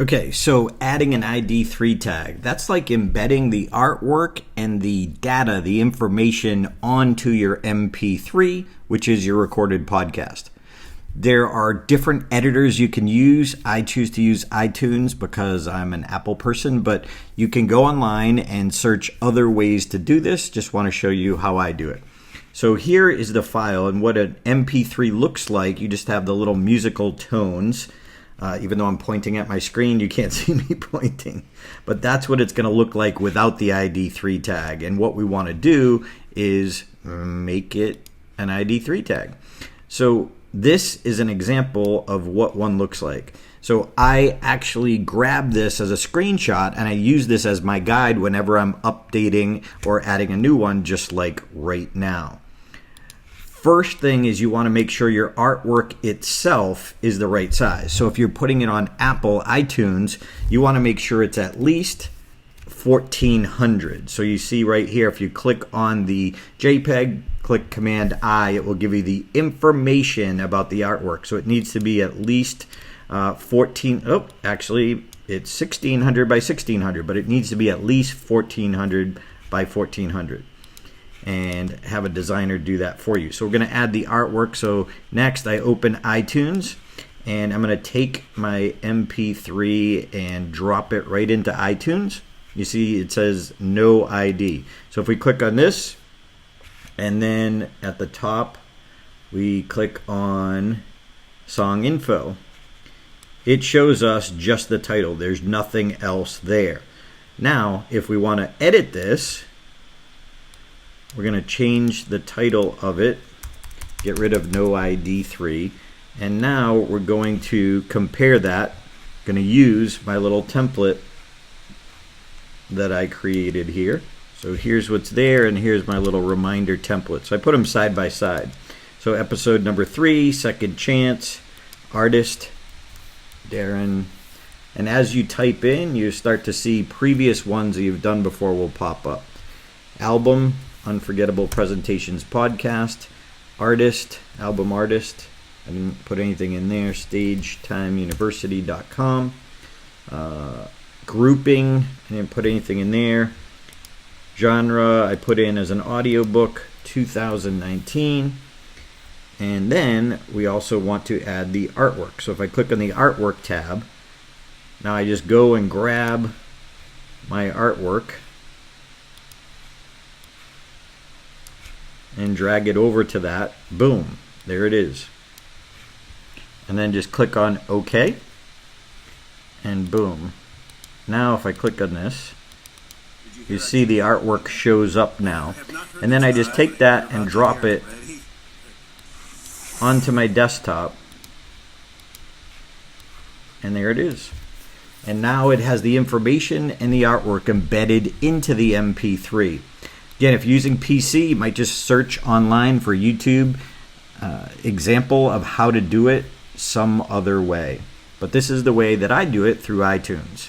Okay, so adding an ID3 tag, that's like embedding the artwork and the data, the information onto your MP3, which is your recorded podcast. There are different editors you can use. I choose to use iTunes because I'm an Apple person, but you can go online and search other ways to do this. Just want to show you how I do it. So here is the file, and what an MP3 looks like. You just have the little musical tones. Even though I'm pointing at my screen, you can't see me pointing. But that's what it's going to look like without the ID3 tag. And what we want to do is make it an ID3 tag. So this is an example of what one looks like. So I actually grab this as a screenshot and I use this as my guide whenever I'm updating or adding a new one, just like right now. First thing is you want to make sure your artwork itself is the right size. So if you're putting it on Apple iTunes, you want to make sure it's at least 1400. So you see right here, if you click on the JPEG, click Command I, it will give you the information about the artwork. So it needs to be at least actually it's 1600 by 1600, but it needs to be at least 1400 by 1400. And have a designer do that for you. So we're going to add the artwork. So next I open iTunes and I'm going to take my MP3 and drop it right into iTunes. You see it says no ID. So if we click on this and then at the top we click on song info, it shows us just the title. There's nothing else there. Now if we want to edit this, we're going to change the title of it, get rid of no ID3, and now we're going to compare that. I'm going to use my little template that I created here. So here's what's there, and here's my little reminder template. So I put them side by side. So episode number 3, second chance, artist, Darren. And as you type in, you start to see previous ones that you've done before will pop up. Album, Unforgettable Presentations Podcast, artist, album artist, I didn't put anything in there, stagetimeuniversity.com, grouping, I didn't put anything in there, genre, I put in as an audiobook, 2019, and then we also want to add the artwork. So if I click on the artwork tab, now I just go and grab my artwork and drag it over to that. Boom, there it is. And then just click on OK, and boom. Now if I click on this, you see the artwork shows up now. And then I just take that and drop it onto my desktop, and there it is. And now it has the information and the artwork embedded into the MP3. Again, if you're using PC, you might just search online for YouTube example of how to do it some other way. But this is the way that I do it through iTunes.